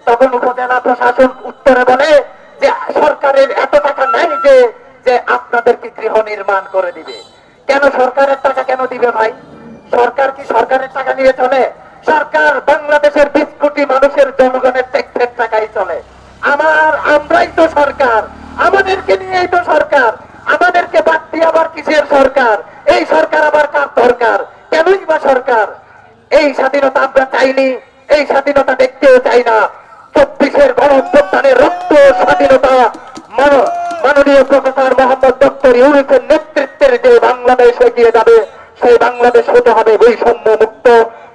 তখন উপজেলা প্রশাসন উত্তরে বলে যে সরকারের এত টাকা নাই যে যে আপনাদেরকে গৃহ নির্মাণ করে দিবে। কেন সরকারের টাকা কেন দিবে ভাই? সরকার কি সরকারের টাকা নিয়ে চলে? সরকার বাংলাদেশের 20 কোটি মানুষের জনগণের ট্যাক্সের টাকাই চলে। আমরাই তো সরকার, আমাদেরকে নিয়েই তো সরকার, আমাদেরকে বাদ দিয়ে আবার কিসের সরকার? এই সরকার আবার কার দরকার? কেনই বা সরকার? এই স্বাধীনতা আমরা চাইনি, এই স্বাধীনতা দেখতেও চাই না। 24-এর গণঅভ্যুত্থানের রক্ত স্বাধীনতা মাননীয় প্রফেসর মোহাম্মদ ডক্টর ইউনূসের নেতৃত্বের যে বাংলাদেশ এগিয়ে যাবে, সেই বাংলাদেশ হতে হবে বৈষম্য মুক্ত,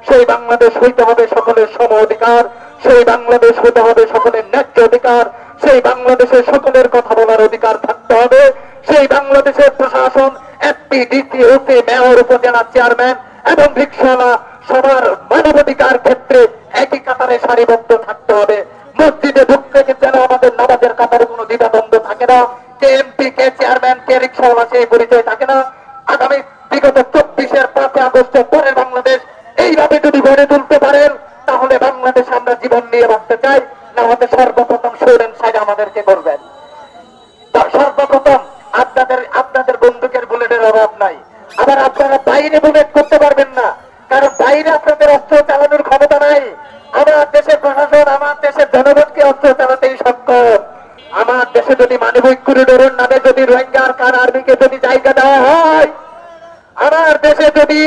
সেই বাংলাদেশ হইতে হবে সকলের সম অধিকার, সেই বাংলাদেশ হতে হবে সকলের ন্যায্য অধিকার, সেই বাংলাদেশে সকলের কথা বলার অধিকার থাকতে হবে, সেই বাংলাদেশের প্রশাসন এমপি, ডিসি, ওসি, মেয়র, উপজেলা চেয়ারম্যান এবং রিকশাওয়ালা সবার মানবাধিকার ক্ষেত্রে একই কাতারে সারিবদ্ধ থাকতে হবে। মসজিদে ঢুকতে যেন আমাদের নামাজের কাতারে কোনো দ্বিধাদ্বন্দ্ব থাকে না, কে এমপি, কে চেয়ারম্যান, কে রিকশাওয়ালা সেই পরিচয় থাকে না। আগামী বিগত 24-এর 5 আগস্টের পরের বাংলাদেশ এইভাবে যদি গড়ে তুলতে পারেন, তাহলে বাংলাদেশ আমরা জীবন নিয়ে বাঁচতে চাই। না হলে সর্বপ্রথম সৌরেন সাইড আমাদেরকে করবেন। সর্বপ্রথম আপনাদের বন্দুকের বুলেটের অভাব নাই, আবার আপনারা বাইরে বুলেট করতে পারবেন না, কারণ বাইরে আপনাদের অস্ত্র চালানোর ক্ষমতা নাই। আমার দেশের প্রশাসন আমার দেশের জনগণকে অস্ত্র চালাতেই সক্ষম। আমার দেশে যদি মানবিক করিডোরের নামে যদি রোহিঙ্গা আর আর্মিকে যদি জায়গা দেওয়া হয়, আমার দেশে যদি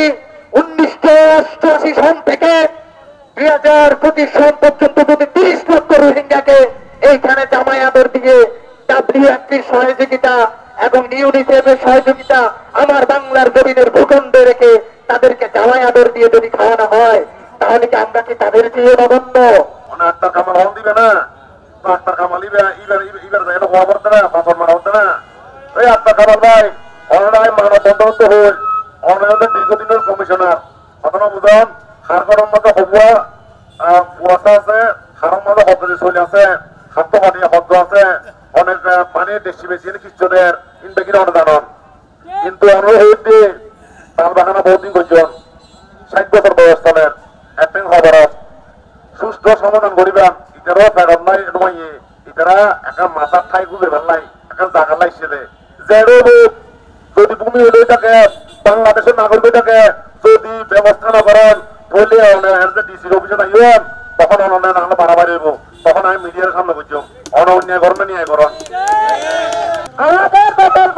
1988 সন থেকে 2025 সন পর্যন্ত যদি 30 লক্ষ রোহিঙ্গাকে এইখানে জামাই আদর দিয়ে WFPর সহযোগিতা এবং ইউনিসেফের সহযোগিতা আমার বাংলার জমিনের ভূখণ্ডে রেখে তাদেরকে জামাই আদর দিয়ে যদি খাওয়ানো হয়, তাহলে কি আমরা কি তাদের চেয়ে নগণ্য? আটটা কামাল হল দিবে না, আটটা কামাল ইবার হওয়া পড়তে না, পাথর মারা হতে না। ওই আটটা কামাল ভাই অনলাইন মানব বন্ধ হল, অনলাইন দীর্ঘদিনের কমিশনার ঘটনা বুঝান, হার গরম মতো হবুয়া কুয়াশা আছে, হারম মতো হজরে চলে আছে, খাদ্য পানি হজ আছে, অনেক পানি বেশি বেশি খ্রিস্টদের ইনবেকির অনেক জানন। কিন্তু আমরা হইতে তাল বাগানা বহুদিন করছেন 60 বছর বয়সের একদিন খবর সুস্থ সমাধান করিবেন। ইতারাও ফেরত নাই নয়, ইতারা একটা মাথার ঠাই গুজে ফেললাই, একটা জায়গা লাইছে যেরো যদি ভূমি হলে থাকে বাংলাদেশের নাগরিক থাকে, যদি ব্যবস্থা না করেন তাহলে ডিসির অফিসে নাইবেন, তখন অনলাইন নাহলে বাড়াবাড়ি হইব। তখন আমি মিডিয়ার সামনে বুঝছো অন্যায় করেন না নিয়ে করেন। আমাদের বেতন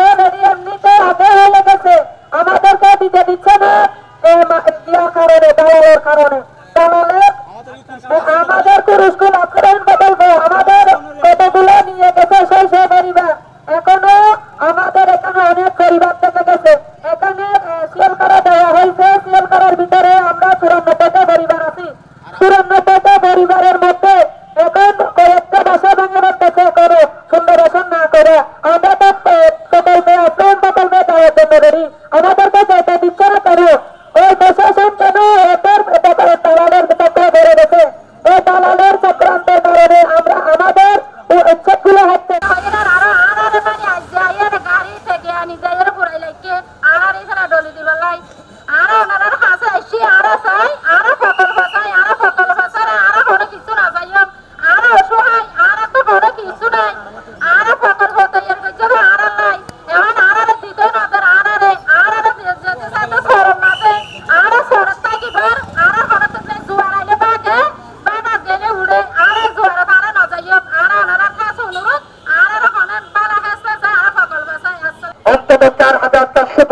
এমনিতে হাতে হয়ে গেছে, আমাদেরকে দিতে দিচ্ছে না কারণে দালালের কারণে। দালালের আমাদের পুরস্কার আপনার বদলবে, আমাদের কতগুলো নিয়ে গেছে সেই পরিবার। এখনো আমাদের এখানে অনেক পরিবার থেকে গেছে, এখানে সিএল করা দেওয়া হয়েছে। সিএল করার ভিতরে আমরা 94টা পরিবার আছি। 94টা পরিবারের মধ্যে এখন কয়েকটা বাসা ভাঙে রাখতেছে করে সুন্দর না করে। আমরা তো প্রকল্পে আপনার প্রকল্পে দেওয়ার জন্য করি, আমাদেরকে যেটা দিচ্ছে না কেন? ওই প্রশাসন কেন এদের দালালের চক্র বেড়ে গেছে? এই দালালের চক্রান্তের কারণে আমরা আমাদের ইচ্ছেগুলো হচ্ছে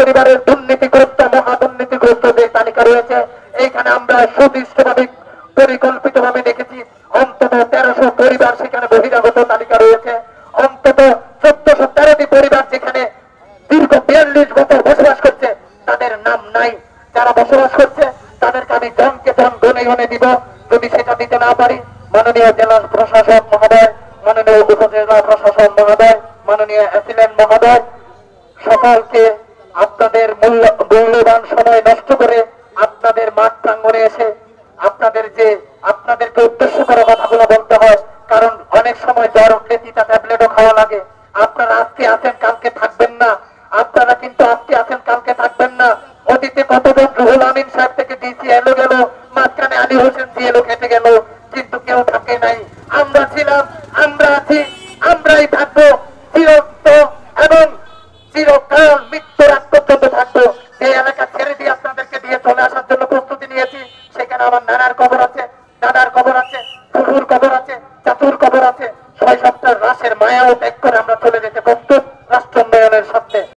পরিবারের দুর্নীতিগ্রস্ত মহাদুর্নীতিগ্রস্ত যে তালিকা রয়েছে, এইখানে আমরা সুদৃষ্টভাবে পরিকল্পিতভাবে দেখেছি অন্তত 1300 পরিবার সেখানে বহিরাগত তালিকা রয়েছে। অন্তত 1413টি পরিবার যেখানে দীর্ঘ 42 বছর বসবাস করছে, তাদের নাম নাই। যারা বসবাস করছে তাদেরকে আমি জনকে জন গণে দিব। যদি সেটা দিতে না পারি, মাননীয় জেলা প্রশাসক মহোদয়, মাননীয় উপজেলা প্রশাসক মহোদয়, মাননীয় অ্যাসিলেন্ট মহোদয়, সকলকে আপনাদের মূল্যবান সময় নষ্ট করে আপনাদের মাঠ প্রাঙ্গণে এসে আপনাদেরকে উদ্দেশ্য করে কথাগুলো বলতে হয়, কারণ অনেক সময় জ্বর উঠলে তিতা ট্যাবলেটও খাওয়া লাগে। আপনারা আজকে আছেন কালকে থাকবেন না, আপনারা কিন্তু আজকে আছেন কালকে থাকবেন না। অতীতে কতজন রুহুল আমিন সাহেব থেকে ডিসি এলো গেল, মাঝখানে আলী হোসেন জিএলও কেটে গেল, কিন্তু কেউ থাকে নাই। ছিলাম, আমরা আছি, আমরাই থাকবো চিরন্ত এবং চিরকাল মৃত্যুর আগ পর্যন্ত থাকবো। যে এলাকা ছেড়ে দিয়ে আপনাদেরকে দিয়ে চলে আসার জন্য প্রস্তুতি নিয়েছি, সেখানে আমার নানার কবর আছে, দাদার কবর আছে, ফুফুর কবর আছে, চাচুর কবর আছে, ৬ সপ্তাহ রাসের মায়াও ত্যাগ করে